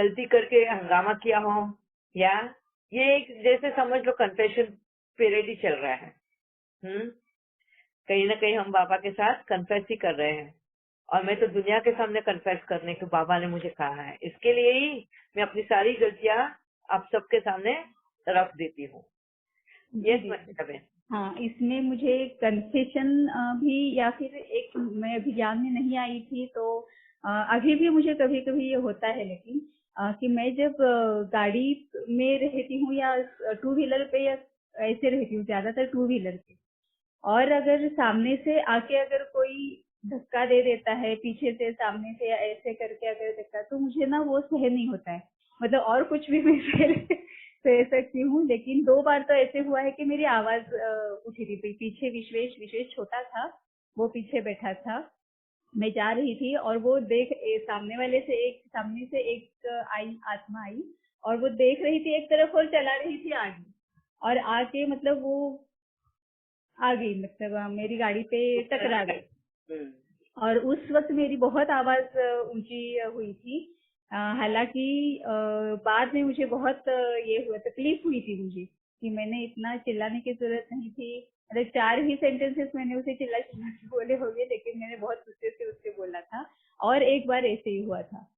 गलती करके हंगामा किया हो, या ये एक जैसे समझ लो कन्फेशन पीरियड ही चल रहा है। कहीं ना कहीं हम बाबा के साथ कन्फेस ही कर रहे हैं, और मैं तो दुनिया के सामने कन्फेस करने को बाबा ने मुझे कहा है। इसके लिए ही मैं अपनी सारी गलतियां आप सबके सामने रख देती हूँ। ये मतलब है। हाँ, इसमें मुझे कन्फेशन भी, या फिर एक मैं अभी ज्ञान में नहीं आई थी तो अभी भी मुझे कभी कभी ये होता है, लेकिन कि मैं जब गाड़ी में रहती हूँ या टू व्हीलर पे या ऐसे रहती हूँ, ज्यादातर टू व्हीलर पे, और अगर सामने से आके अगर कोई धक्का दे देता है, पीछे से सामने से या ऐसे करके अगर धक्का, तो मुझे ना वो सहन नहीं होता है। मतलब और कुछ भी मैं सह सकती हूँ, लेकिन 2 बार तो ऐसे हुआ है कि मेरी आवाज उठी थी। पीछे विश्वेश छोटा था, वो पीछे बैठा था, मैं जा रही थी और वो सामने से एक आई, आत्मा आई, और वो देख रही थी एक तरफ और चला रही थी आगे, और आके मतलब वो आ गई, मतलब मेरी गाड़ी पे टकरा गई। और उस वक्त मेरी बहुत आवाज ऊंची हुई थी। हालांकि बाद में मुझे बहुत ये हुआ, तकलीफ हुई थी मुझे कि मैंने इतना चिल्लाने की जरूरत नहीं थी। मतलब 4 ही सेंटेंसेस मैंने उसे चिल्ला चिल्ला के बोले होंगे, लेकिन मैंने बहुत गुस्से से उससे बोला था। और एक बार ऐसे ही हुआ था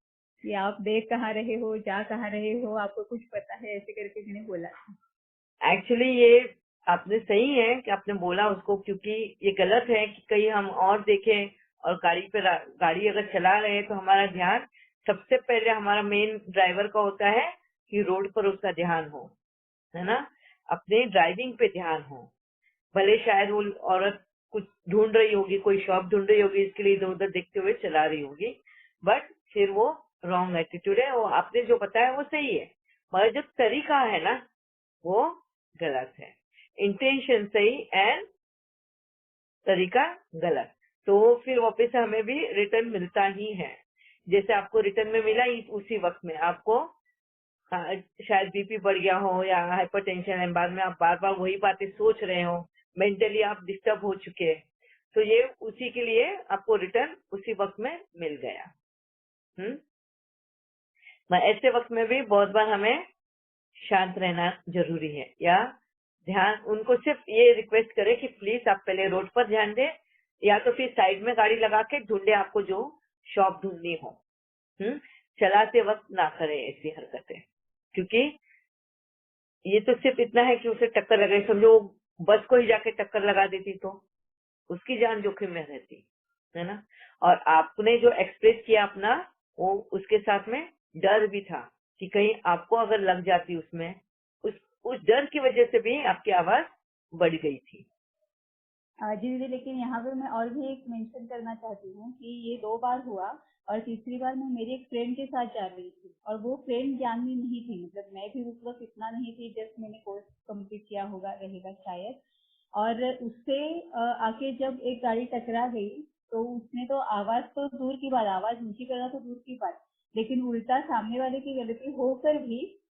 कि आप देख कहाँ रहे हो, जा कहाँ रहे हो, आपको कुछ पता है, ऐसे करके मैंने बोला था। एक्चुअली ये आपने सही है कि आपने बोला उसको, क्योंकि ये गलत है कि कहीं हम और देखें और गाड़ी अगर चला रहे हैं तो हमारा ध्यान सबसे पहले हमारा मेन ड्राइवर का होता है कि रोड पर उसका ध्यान हो, है ना, अपने ड्राइविंग पे ध्यान हो। भले शायद वो औरत कुछ ढूंढ रही होगी, कोई शॉप ढूंढ रही होगी, इसके लिए इधर उधर देखते हुए चला रही होगी, बट फिर वो रॉन्ग एटीट्यूड है। वो आपने जो बताया वो सही है, मगर जो तरीका है ना वो गलत है। इंटेंशन सही एंड तरीका गलत, तो फिर वापस से हमें भी रिटर्न मिलता ही है। जैसे आपको रिटर्न में मिला ही उसी वक्त में आपको शायद बीपी बढ़ गया हो या हाइपरटेंशन है, बाद में आप बार बार वही बातें सोच रहे हो, मेंटली आप डिस्टर्ब हो चुके हैं, तो ये उसी के लिए आपको रिटर्न उसी वक्त में मिल गया। ऐसे वक्त में भी बहुत बार हमें शांत रहना जरूरी है, या ध्यान उनको सिर्फ ये रिक्वेस्ट करें कि प्लीज आप पहले रोड पर ध्यान दें, या तो फिर साइड में गाड़ी लगा के ढूंढे आपको जो शॉप ढूंढनी हो। चलाते वक्त ना करें ऐसी हरकतें, क्योंकि ये तो सिर्फ इतना है कि उसे टक्कर लगे, समझो बस को ही जाके टक्कर लगा देती तो उसकी जान जोखिम में रहती, है ना। और आपने जो एक्सप्रेस किया अपना, वो उसके साथ में डर भी था कि कहीं आपको अगर लग जाती उसमें, उस डर की वजह से भी आपकी आवाज बढ़ गई थी। जी दीदी, लेकिन यहाँ पे मैं और भी एक मेंशन करना चाहती हूँ कि ये 2 बार हुआ, और तीसरी बार मैं मेरी एक फ्रेंड के साथ जा रही थी, और वो फ्रेंड ज्ञानी नहीं थी, मतलब मैं भी उस वक्त इतना नहीं थी, जस्ट मैंने कोर्स कंप्लीट किया होगा रहेगा शायद। और उससे आके जब एक गाड़ी टकरा गई, तो उसने तो आवाज तो दूर की बात, आवाज ऊंची करना तो दूर की बात, लेकिन उल्टा सामने वाले की गलती होकर भी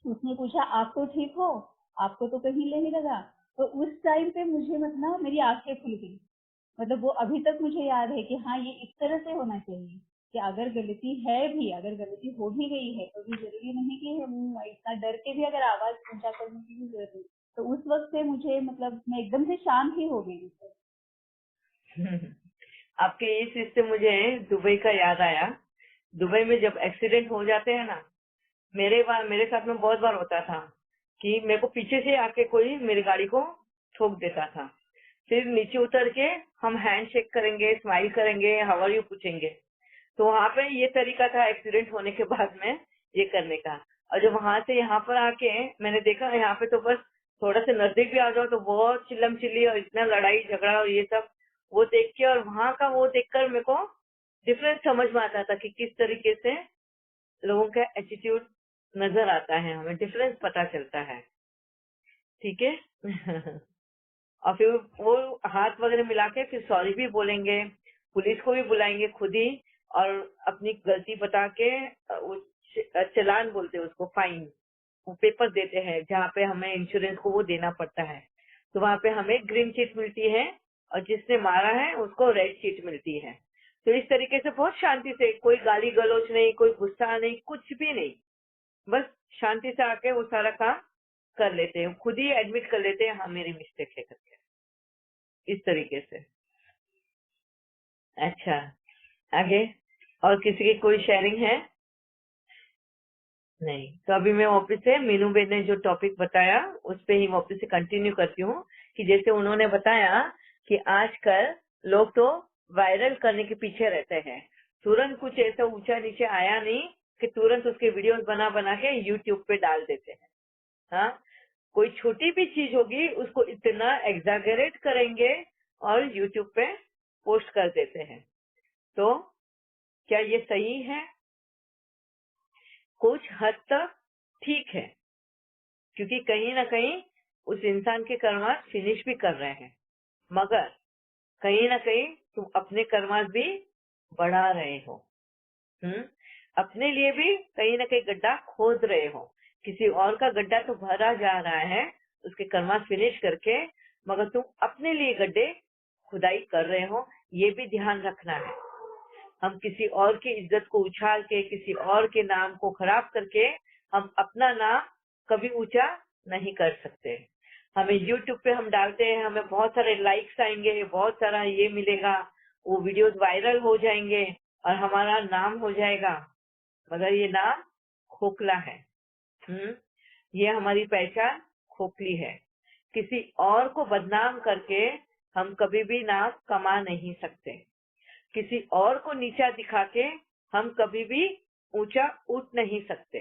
उसने पूछा आप तो ठीक हो, आपको तो कहीं नहीं लगा। तो उस टाइम पे मुझे मतलब मेरी आंखें खुल गई। मतलब वो अभी तक मुझे याद है कि हाँ, ये इस तरह से होना चाहिए कि अगर गलती है भी, अगर गलती हो भी गई है, तो भी जरूरी नहीं कि हम इतना डर के भी अगर आवाज ऊंचा करने की भी जरूरत है। तो उस वक्त से मुझे मतलब मैं एकदम से शांत ही हो गई। आपके इस चीज से मुझे दुबई का याद आया। दुबई में जब एक्सीडेंट हो जाते हैं ना, मेरे साथ में बहुत बार होता था कि मेरे को पीछे से आके कोई मेरी गाड़ी को ठोक देता था, फिर नीचे उतर के हम हैंड शेक करेंगे, स्माइल करेंगे, हाउ आर यू पूछेंगे। तो वहाँ पे ये तरीका था एक्सीडेंट होने के बाद में ये करने का। और जब वहां से यहाँ पर आके मैंने देखा, यहाँ पे तो बस थोड़ा सा नजदीक भी आ जाओ तो बहुत चिल्लम चिल्ली और इतना लड़ाई झगड़ा और ये सब, वो देख के और वहाँ का वो देखकर मेरे को डिफरेंस समझ में आता था कि किस तरीके से लोगों का एटीट्यूड नजर आता है, हमें डिफरेंस पता चलता है। ठीक है। और फिर वो हाथ वगैरह मिला के फिर सॉरी भी बोलेंगे, पुलिस को भी बुलाएंगे खुद ही, और अपनी गलती बता के वो चालान बोलते हैं उसको, फाइन, वो पेपर देते हैं जहाँ पे हमें इंश्योरेंस को वो देना पड़ता है। तो वहाँ पे हमें ग्रीन शीट मिलती है और जिसने मारा है उसको रेड शीट मिलती है। तो इस तरीके से बहुत शांति से, कोई गाली गलौज नहीं, कोई गुस्सा नहीं, कुछ भी नहीं, बस शांति से आके वो सारा काम कर लेते हैं, खुद ही एडमिट कर लेते हैं हाँ मेरी मिस्टेक है करके, इस तरीके से। अच्छा, आगे और किसी की कोई शेयरिंग है? नहीं, तो अभी मैं वापस से मीनू बेन ने जो टॉपिक बताया उस पे ही वापस से कंटिन्यू करती हूँ कि जैसे उन्होंने बताया कि आजकल लोग तो वायरल करने के पीछे रहते हैं, तुरंत कुछ ऐसा ऊंचा नीचे आया नहीं कि तुरंत उसके वीडियोस बना बना के यूट्यूब पे डाल देते हैं। हाँ, कोई छोटी भी चीज होगी उसको इतना एग्जैगरेट करेंगे और यूट्यूब पे पोस्ट कर देते हैं। तो क्या ये सही है? कुछ हद तक ठीक है, क्योंकि कहीं ना कहीं उस इंसान के कर्मास फिनिश भी कर रहे हैं, मगर कहीं ना कहीं तुम अपने कर्मास भी बढ़ा रहे हो। अपने लिए भी कहीं ना कहीं गड्ढा खोद रहे हो, किसी और का गड्ढा तो भरा जा रहा है उसके कर्मास फिनिश करके, मगर तुम अपने लिए गड्ढे खुदाई कर रहे हो, ये भी ध्यान रखना है। हम किसी और की इज्जत को उछाल के, किसी और के नाम को खराब करके हम अपना नाम कभी ऊंचा नहीं कर सकते। हमें यूट्यूब पे हम डालते हैं, हमें बहुत सारे लाइक्स आएंगे, बहुत सारा ये मिलेगा, वो वीडियोस वायरल हो जाएंगे और हमारा नाम हो जाएगा, मगर ये नाम खोखला है। ये हमारी पहचान खोखली है। किसी और को बदनाम करके हम कभी भी नाम कमा नहीं सकते, किसी और को नीचा दिखा के हम कभी भी ऊंचा उठ नहीं सकते।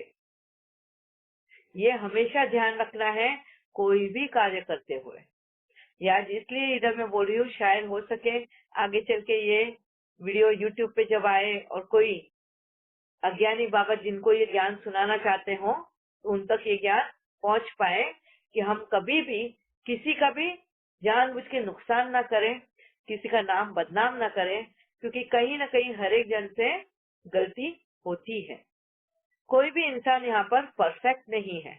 ये हमेशा ध्यान रखना है कोई भी कार्य करते हुए। यार इसलिए इधर मैं बोल रही हूँ, शायद हो सके आगे चल के ये वीडियो यूट्यूब पे जब आए और कोई अज्ञानी बाबा जिनको ये ज्ञान सुनाना चाहते हो तो उन तक ये ज्ञान पहुंच पाए कि हम कभी भी किसी का भी जानबूझ के नुकसान ना करें, किसी का नाम बदनाम ना करें, क्योंकि कहीं ना कहीं हर एक जन से गलती होती है। कोई भी इंसान यहाँ पर परफेक्ट नहीं है,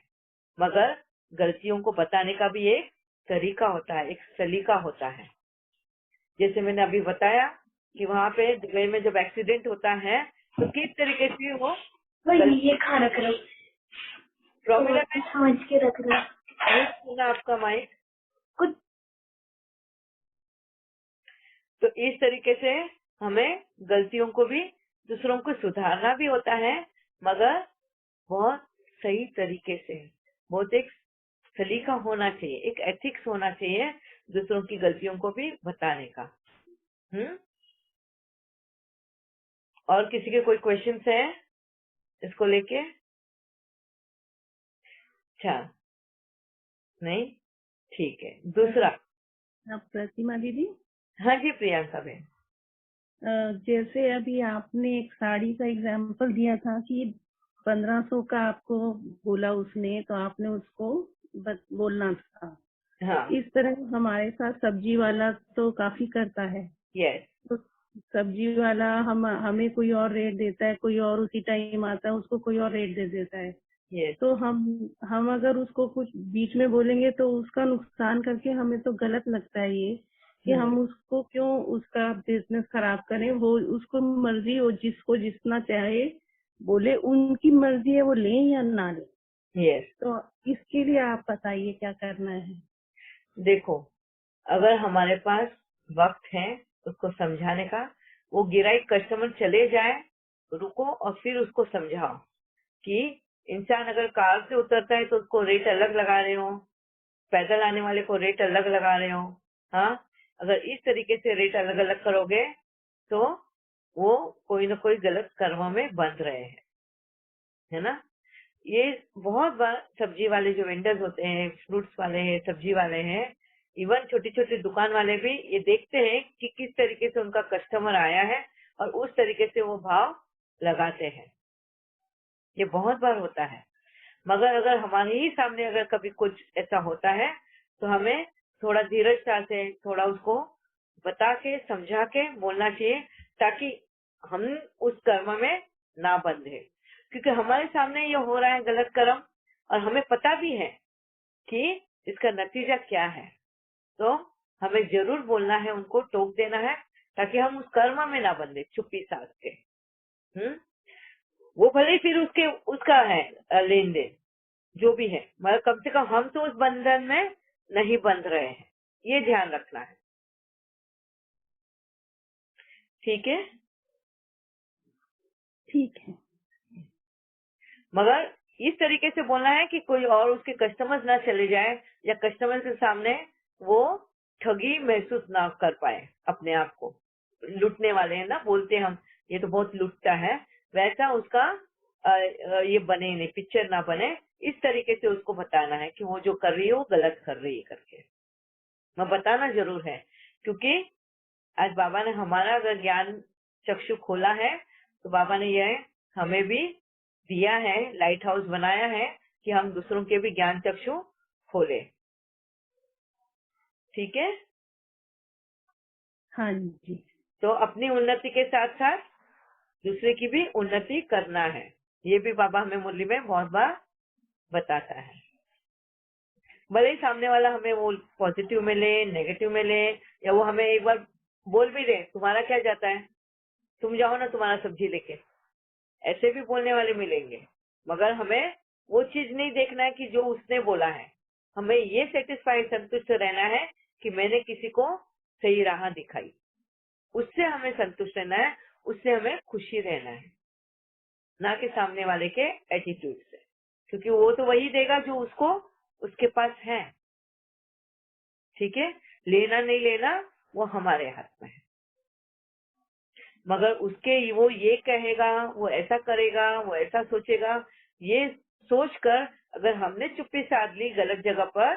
मगर गलतियों को बताने का भी एक तरीका होता है, एक सलीका होता है। जैसे मैंने अभी बताया कि वहाँ पे दुबई में जब एक्सीडेंट होता है तो किस तरीके से वो ये खा रख रहा प्रॉब्लम है। समझ के रख रहा सुना आपका माइक कुछ। तो इस तरीके से हमें गलतियों को भी दूसरों को सुधारना भी होता है, मगर बहुत सही तरीके से, बहुत एक सलीका होना चाहिए, एक एथिक्स होना चाहिए दूसरों की गलतियों को भी बताने का। और किसी के कोई क्वेश्चंस है इसको लेके? अच्छा, नहीं, ठीक है। दूसरा, प्रतिमा दीदी। हाँ जी प्रियंका बहन। जैसे अभी आपने एक साड़ी का एग्जाम्पल दिया था कि 1500 का आपको बोला उसने, तो आपने उसको बोलना था। हाँ, इस तरह हमारे साथ सब्जी वाला तो काफी करता है। यस, तो सब्जी वाला हमें कोई और रेट देता है, कोई और उसी टाइम आता है उसको कोई और रेट दे देता है। यस, तो हम अगर उसको कुछ बीच में बोलेंगे तो उसका नुकसान करके हमें तो गलत लगता है ये कि हम उसको क्यों उसका बिजनेस खराब करें। वो उसको मर्जी हो, जिसको जितना चाहे बोले, उनकी मर्जी है वो लें या ना लें। यस। तो इसके लिए आप बताइए क्या करना है। देखो, अगर हमारे पास वक्त है उसको समझाने का, वो गिराई कस्टमर चले जाए, रुको और फिर उसको समझाओ कि इंसान अगर कार से उतरता है तो उसको रेट अलग लगा रहे हो, पैदल आने वाले को रेट अलग लगा रहे हो। हाँ, अगर इस तरीके से रेट अलग अलग करोगे तो वो कोई ना कोई गलत कर्म में बंध रहे हैं, है ना। ये बहुत बार सब्जी वाले जो वेंडर्स होते हैं, फ्रूट्स वाले हैं, सब्जी वाले हैं, इवन छोटी छोटी दुकान वाले भी ये देखते हैं कि किस तरीके से उनका कस्टमर आया है और उस तरीके से वो भाव लगाते हैं। ये बहुत बार होता है, मगर अगर हमारे ही सामने अगर कभी कुछ ऐसा होता है तो हमें थोड़ा धीरजता से थोड़ा उसको बता के समझा के बोलना चाहिए, ताकि हम उस कर्म में ना बंधे। क्योंकि हमारे सामने ये हो रहा है गलत कर्म और हमें पता भी है कि इसका नतीजा क्या है, तो हमें जरूर बोलना है, उनको टोक देना है, ताकि हम उस कर्म में ना बंधे चुप्पी साध के। वो भले ही फिर उसका है लेन देन जो भी है, मगर कम से कम हम तो उस बंधन में नहीं बंध रहे हैं, ये ध्यान रखना है। ठीक है, ठीक है। मगर इस तरीके से बोलना है कि कोई और उसके कस्टमर्स ना चले जाए या कस्टमर के सामने वो ठगी महसूस ना कर पाए अपने आप को। लूटने वाले हैं ना, बोलते हम ये तो बहुत लूटता है, वैसा उसका ये बने नहीं, पिक्चर ना बने। इस तरीके से उसको बताना है कि वो जो कर रही है वो गलत कर रही है करके। मैं बताना जरूर है, क्योंकि आज बाबा ने हमारा अगर ज्ञान चक्षु खोला है तो बाबा ने यह हमें भी दिया है, लाइट हाउस बनाया है कि हम दूसरों के भी ज्ञान चक्षु खोले। ठीक है, हाँ जी। तो अपनी उन्नति के साथ साथ दूसरे की भी उन्नति करना है, ये भी बाबा हमें मुरली में बहुत बार बताता है। भले ही सामने वाला हमें वो पॉजिटिव में ले, नेगेटिव में ले, या वो हमें एक बार बोल भी दे तुम्हारा क्या जाता है, तुम जाओ ना तुम्हारा सब्जी लेके, ऐसे भी बोलने वाले मिलेंगे। मगर हमें वो चीज नहीं देखना है कि जो उसने बोला है, हमें ये सेटिस्फाइड संतुष्ट रहना है कि मैंने किसी को सही राह दिखाई, उससे हमें संतुष्ट रहना है, उससे हमें खुशी रहना है, ना कि सामने वाले के एटीट्यूड से, क्योंकि वो तो वही देगा जो उसको उसके पास है। ठीक है, लेना नहीं लेना वो हमारे हाथ में है, मगर उसके वो ये कहेगा, वो ऐसा करेगा, वो ऐसा सोचेगा, ये सोचकर अगर हमने चुप्पी साध ली गलत जगह पर,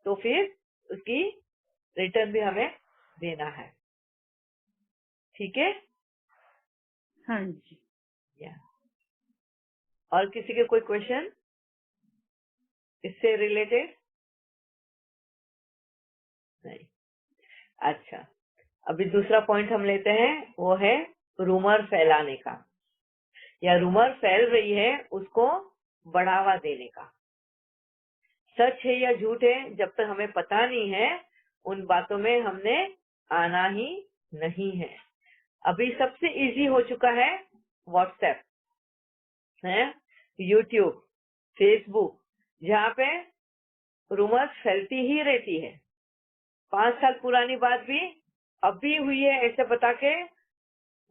तो फिर उसकी रिटर्न भी हमें देना है। ठीक है, हाँ जी। या और किसी के कोई क्वेश्चन इससे रिलेटेड? नहीं। अच्छा, अभी दूसरा पॉइंट हम लेते हैं, वो है रूमर फैलाने का, या रूमर फैल रही है उसको बढ़ावा देने का। सच है या झूठ है जब तक हमें पता नहीं है, उन बातों में हमने आना ही नहीं है। अभी सबसे इजी हो चुका है व्हाट्सएप है, यूट्यूब, फेसबुक, जहाँ पे रूमर्स फैलती ही रहती है। 5 साल पुरानी बात भी अभी हुई है ऐसे बता के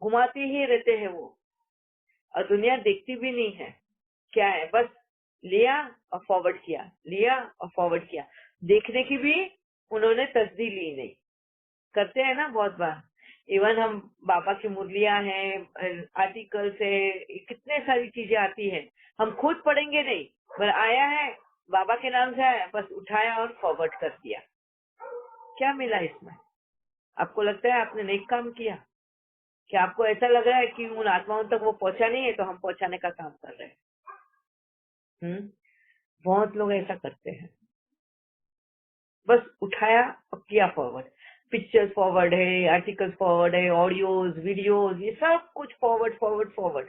घुमाते ही रहते हैं वो, और दुनिया देखती भी नहीं है क्या है, बस लिया और फॉरवर्ड किया, लिया और फॉरवर्ड किया, देखने की भी उन्होंने तस्दीक ली नहीं। करते हैं ना बहुत बार, इवन हम बाबा की मुरलियां हैं, आर्टिकल्स है, कितने सारी चीजें आती है, हम खुद पढ़ेंगे नहीं, पर आया है बाबा के नाम से आया, बस उठाया और फॉरवर्ड कर दिया। क्या मिला इसमें? आपको लगता है आपने नेक काम किया? क्या आपको ऐसा लग रहा है कि उन आत्माओं तक वो पहुंचा नहीं है तो हम पहुंचाने का काम कर रहे हैं? बहुत लोग ऐसा करते हैं, बस उठाया और किया फॉरवर्ड। पिक्चर्स फॉरवर्ड है, आर्टिकल्स फॉरवर्ड है, ऑडियोज, वीडियोज, ये सब कुछ फॉरवर्ड फॉरवर्ड फॉरवर्ड।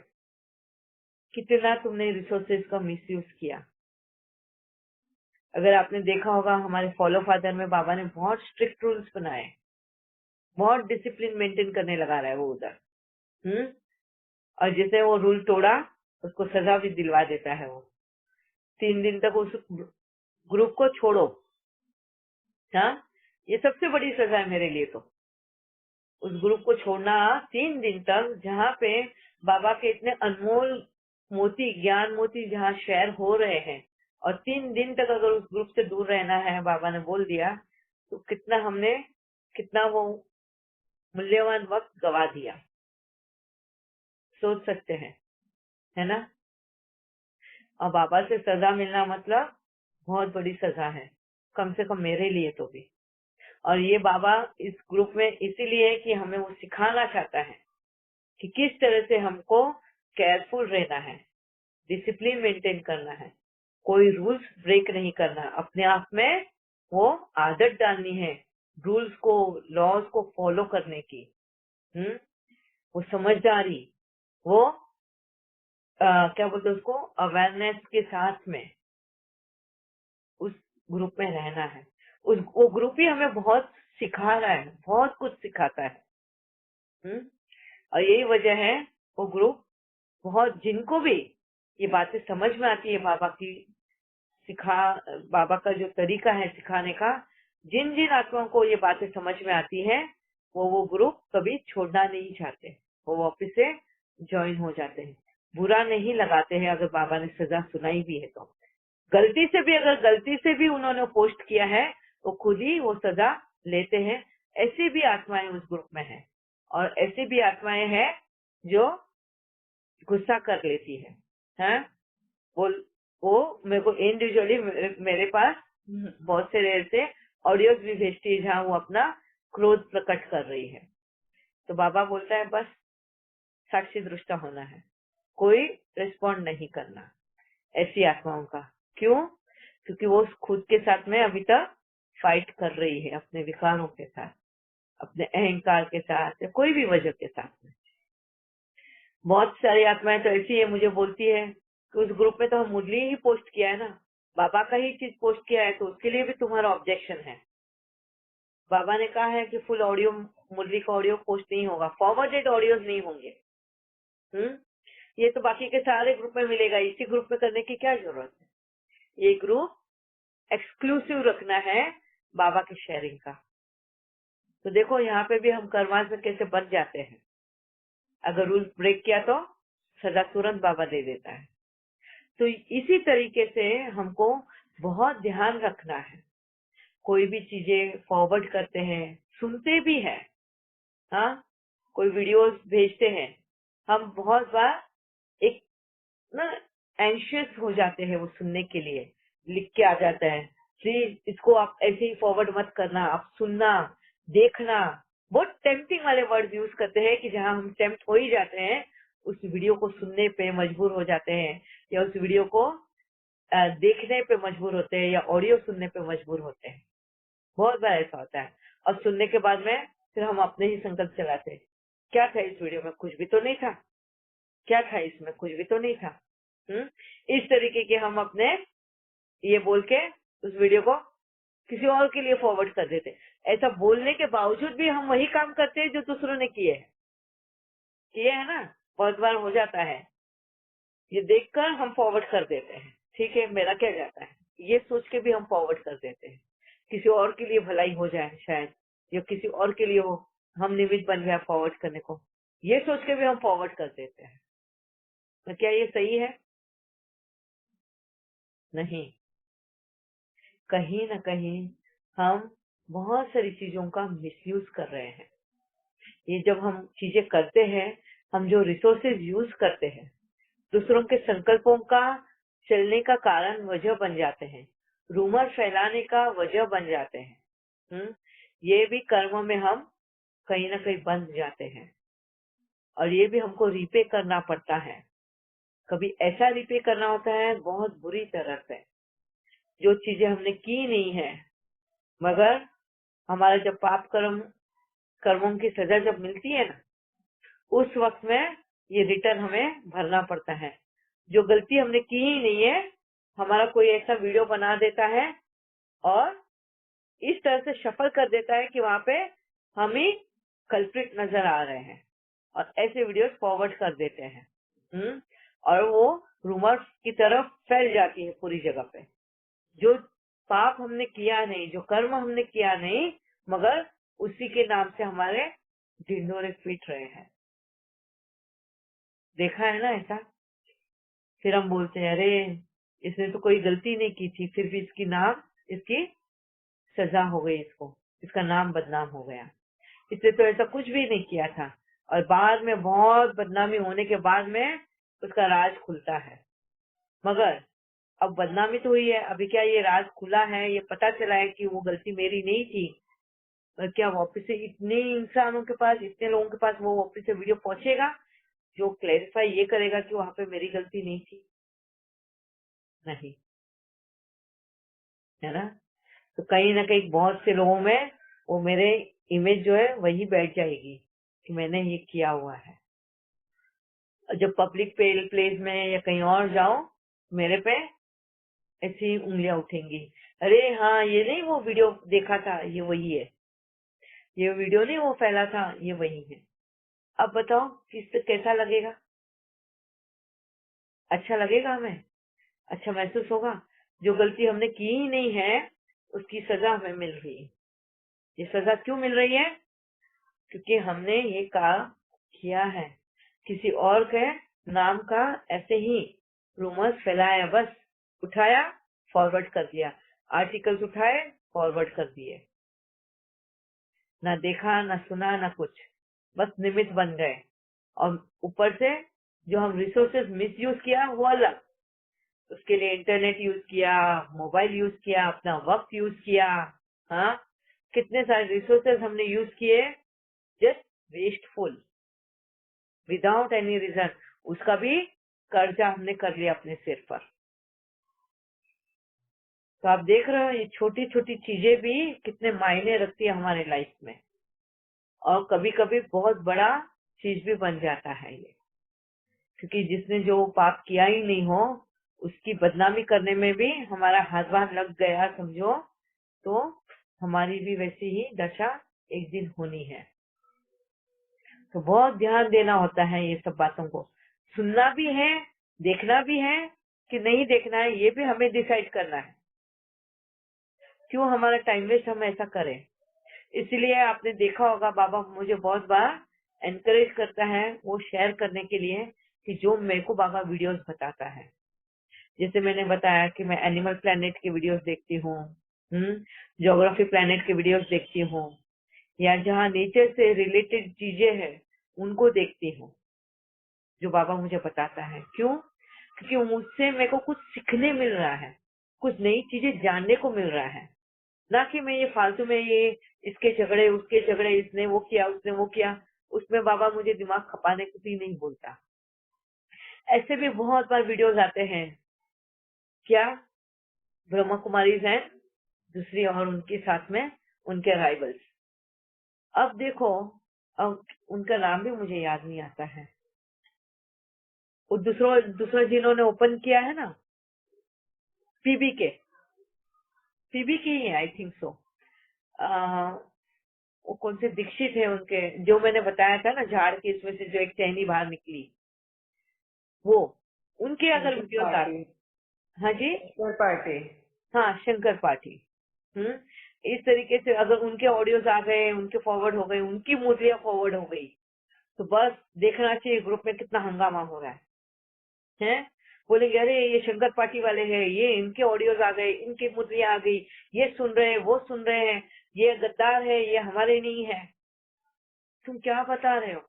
कितना तुमने रिसोर्सेज का मिसयूज किया। अगर आपने देखा होगा हमारे फॉलो फादर में बाबा ने बहुत स्ट्रिक्ट रूल्स बनाए, बहुत डिसिप्लिन मेंटेन करने लगा रहा है वो उधर। और जिसने वो रूल तोड़ा उसको सजा भी दिलवा देता है वो। 3 दिन तक उस ग्रुप को छोड़ो। हाँ, ये सबसे बड़ी सजा है मेरे लिए तो, उस ग्रुप को छोड़ना 3 दिन तक, जहाँ पे बाबा के इतने अनमोल मोती, ज्ञान मोती जहाँ शेयर हो रहे हैं, और 3 दिन तक अगर उस ग्रुप से दूर रहना है, बाबा ने बोल दिया, तो कितना वो मूल्यवान वक्त गवा दिया, सोच सकते हैं, है ना। और बाबा से सजा मिलना मतलब बहुत बड़ी सजा है, कम से कम मेरे लिए तो भी। और ये बाबा इस ग्रुप में इसीलिए कि हमें वो सिखाना चाहता है कि किस तरह से हमको केयरफुल रहना है, डिसिप्लिन मेंटेन करना है, कोई रूल्स ब्रेक नहीं करना, अपने आप में वो आदत डालनी है रूल्स को, लॉज को फॉलो करने की। वो समझदारी, वो क्या बोलते उसको, अवेयरनेस के साथ में उस ग्रुप में रहना है। वो ग्रुप ही हमें बहुत सिखा रहा है, बहुत कुछ सिखाता है। और यही वजह है वो ग्रुप बहुत, जिनको भी ये बातें समझ में आती है बाबा का जो तरीका है सिखाने का, जिन जिन आत्माओं को ये बातें समझ में आती है वो ग्रुप कभी छोड़ना नहीं चाहते, वो वापस से ज्वाइन हो जाते हैं। बुरा नहीं लगाते हैं अगर बाबा ने सजा सुनाई भी है तो। अगर गलती से भी उन्होंने पोस्ट किया है तो खुद ही वो सजा लेते हैं। ऐसी भी आत्माएं उस ग्रुप में है, और ऐसी भी आत्माएं हैं जो गुस्सा कर लेती है, हैं? वो मेरे को इंडिविजुअली मेरे पास बहुत से देर से ऑडियोज भी भेजती है जहाँ वो अपना क्रोध प्रकट कर रही है। तो बाबा बोलता है बस साक्षी दृष्टा होना है, कोई रिस्पॉन्ड नहीं करना ऐसी आत्माओं का। क्यों? क्योंकि वो खुद के साथ में अभी तक फाइट कर रही है, अपने विकारों के साथ, अपने अहंकार के साथ, या कोई भी वजह के साथ में। बहुत सारी आत्माएं तो ऐसी है, मुझे बोलती है कि उस ग्रुप में तो हम मुरली ही पोस्ट किया है ना, बाबा का ही चीज पोस्ट किया है, तो उसके लिए भी तुम्हारा ऑब्जेक्शन है। बाबा ने कहा है कि फुल ऑडियो, मुरली का ऑडियो पोस्ट नहीं होगा, फॉरवर्डेड ऑडियोज नहीं होंगे। ये तो बाकी के सारे ग्रुप में मिलेगा, इसी ग्रुप में करने की क्या जरूरत है? ये ग्रुप एक्सक्लूसिव रखना है बाबा की शेयरिंग का। तो देखो यहाँ पे भी हम कर्मांश में कैसे बच जाते हैं। अगर रूल ब्रेक किया तो सजा तुरंत बाबा दे देता है। तो इसी तरीके से हमको बहुत ध्यान रखना है। कोई भी चीजें फॉरवर्ड करते हैं, सुनते भी हैं, हाँ, कोई वीडियोस भेजते हैं, हम बहुत बार एक ना एंशियस हो जाते हैं वो सुनने के लिए, लिख के आ जाता है प्लीज इसको आप ऐसे ही फॉरवर्ड मत करना, आप सुनना, देखना। बहुत टेम्पटिंग वाले वर्ड यूज करते हैं कि जहां हम टेम्प्ट हो ही जाते हैं, उस वीडियो को सुनने पे मजबूर हो जाते हैं, या उस वीडियो को देखने पे मजबूर होते हैं, या ऑडियो सुनने पे मजबूर होते हैं। बहुत बार ऐसा होता है। और सुनने के बाद में फिर हम अपने ही संकल्प चलाते हैं, क्या था इस वीडियो में, कुछ भी तो नहीं था, क्या था इसमें, कुछ भी तो नहीं था। इस तरीके के हम अपने ये बोल के उस वीडियो को किसी और के लिए फॉरवर्ड कर देते। ऐसा बोलने के बावजूद भी हम वही काम करते हैं जो दूसरों ने किए है ना, बहुत बार हो जाता है। ये देखकर हम फॉरवर्ड कर देते हैं, ठीक है मेरा क्या जाता है, ये सोच के भी हम फॉरवर्ड कर देते हैं, किसी और के लिए भलाई हो जाए शायद, या किसी और के लिए हो, हम निमित्त बन गया फॉरवर्ड करने को, ये सोच के भी हम फॉरवर्ड कर देते हैं। तो क्या ये सही है? नहीं, कहीं ना कहीं हम बहुत सारी चीजों का मिसयूज कर रहे हैं। ये जब हम चीजें करते हैं, हम जो रिसोर्सेज यूज करते हैं, दूसरों के संकल्पों का चलने का कारण वजह बन जाते हैं, रूमर फैलाने का वजह बन जाते हैं। ये भी कर्म में हम कहीं ना कहीं बंध जाते हैं, और ये भी हमको रिपे करना पड़ता है। कभी ऐसा रिपे करना होता है बहुत बुरी तरह से, जो चीजें हमने की नहीं है, मगर हमारा जब पाप कर्मों की सजा जब मिलती है ना, उस वक्त में ये रिटर्न हमें भरना पड़ता है। जो गलती हमने की ही नहीं है, हमारा कोई ऐसा वीडियो बना देता है और इस तरह से शफल कर देता है कि वहां पे हम ही कल्प्रिट नजर आ रहे हैं, और ऐसे वीडियोस फॉरवर्ड कर देते हैं। और वो रूमर की तरफ फैल जाती है पूरी जगह पे। जो पाप हमने किया नहीं, जो कर्म हमने किया नहीं, मगर उसी के नाम से हमारे ढिंढोरे पीट रहे हैं। देखा है ना ऐसा? फिर हम बोलते हैं अरे इसने तो कोई गलती नहीं की थी, फिर भी इसकी सजा हो गई, इसका नाम बदनाम हो गया, इसने तो ऐसा कुछ भी नहीं किया था। और बाद में बहुत बदनामी होने के बाद में उसका राज खुलता है। मगर अब बदनामी तो हुई है, अभी क्या ये राज खुला है, ये पता चला है कि वो गलती मेरी नहीं थी, और क्या वापस से इतने इंसानों के पास, इतने लोगों के पास वो वापस से वीडियो पहुंचेगा जो क्लैरिफाई ये करेगा कि वहां पे मेरी गलती नहीं थी? नहीं, है ना? तो कहीं ना कहीं बहुत से लोगों में वो मेरे इमेज जो है वही बैठ जाएगी कि मैंने ये किया हुआ है। और जब पब्लिक प्लेस में या कहीं और जाओ, मेरे पे ऐसी उंगलियां उठेंगी, अरे हाँ ये नहीं वो वीडियो देखा था, ये वही है, ये वीडियो नहीं वो फैला था, ये वही है। अब बताओ किस कैसा लगेगा? अच्छा लगेगा हमें? अच्छा महसूस होगा? जो गलती हमने की ही नहीं है उसकी सजा हमें मिल रही है। ये सजा क्यों मिल रही है? क्योंकि हमने ये काम किया है, किसी और के नाम का ऐसे ही रूमर्स फैलाया, बस उठाया फॉरवर्ड कर दिया, आर्टिकल्स उठाए फॉरवर्ड कर दिए, ना देखा ना सुना ना कुछ, बस निमित्त बन गए। और ऊपर से जो हम रिसोर्सेज मिस यूज किया वो अलग, उसके लिए इंटरनेट यूज किया, मोबाइल यूज किया, अपना वक्त यूज किया, हाँ कितने सारे रिसोर्सेज हमने यूज किए just wasteful without any reason, उसका भी कर्जा हमने कर लिया अपने सिर पर। तो आप देख रहे हो ये छोटी छोटी चीजें भी कितने मायने रखती है हमारे लाइफ में, और कभी कभी बहुत बड़ा चीज भी बन जाता है ये, क्योंकि जिसने जो पाप किया ही नहीं हो उसकी बदनामी करने में भी हमारा हाथ बाहर लग गया समझो, तो हमारी भी वैसी ही दशा एक दिन होनी है। तो बहुत ध्यान देना होता है ये सब बातों को, सुनना भी है, देखना भी है कि नहीं देखना है, ये भी हमें डिसाइड करना है। क्यों हमारा टाइम वेस्ट हम ऐसा करें? इसलिए आपने देखा होगा बाबा मुझे बहुत बार एनकरेज करता है वो शेयर करने के लिए कि जो मेरे को बाबा वीडियोस बताता है। जैसे मैंने बताया कि मैं एनिमल प्लेनेट के वीडियोस देखती हूँ, ज्योग्राफी प्लेनेट के वीडियोस देखती हूँ, या जहाँ नेचर से रिलेटेड चीजें हैं उनको देखती हूँ जो बाबा मुझे बताता है। क्यों? क्योंकि मुझसे मेरे को कुछ सीखने मिल रहा है, कुछ नई चीजें जानने को मिल रहा है, ना कि मैं ये फालतू में ये इसके झगड़े उसके झगड़े, इसने वो किया उसने वो किया, उसमें बाबा मुझे दिमाग खपाने को भी नहीं बोलता। ऐसे भी बहुत बार वीडियोस आते हैं, क्या ब्रह्मा कुमारीज हैं दूसरी और उनके साथ में उनके राइवल्स। अब देखो, अब उनका नाम भी मुझे याद नहीं आता है, वो दूसरा जिन्होंने ओपन किया है ना, पीबी की ही आई थिंक सो, वो कौन से दीक्षित है उनके, जो मैंने बताया था ना झाड़ के इसमें से जो एक टहनी बाहर निकली, वो उनके अगर वीडियो आते, हाँ जी शंकर पार्टी, हाँ शंकर पाठी, इस तरीके से अगर उनके ऑडियोज आ गए, उनके फॉरवर्ड हो गए, उनकी मुद्रियां फॉरवर्ड हो गई, तो बस देखना चाहिए ग्रुप में कितना हंगामा हो रहा है? बोलेंगे अरे ये शंकर पार्टी वाले हैं, ये इनके ऑडियोज आ गए, इनकी मुद्रियां आ गई, ये सुन रहे हैं वो सुन रहे हैं, ये गद्दार है ये हमारे नहीं है। तुम क्या बता रहे हो?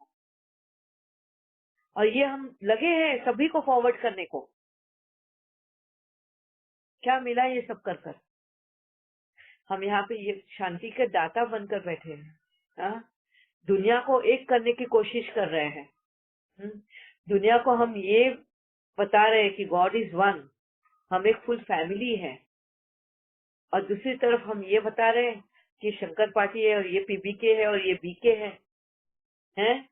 और ये हम लगे हैं सभी को फॉरवर्ड करने को, क्या मिला ये सब कर कर? हम यहाँ पे ये शांति के दाता बनकर बैठे हैं, हाँ? दुनिया को एक करने की कोशिश कर रहे हैं, दुनिया को हम ये बता रहे हैं कि गॉड इज वन, हम एक फुल फैमिली है, और दूसरी तरफ हम ये बता रहे हैं कि शंकर पार्टी है और ये पीबीके है और ये बीके है, हैं?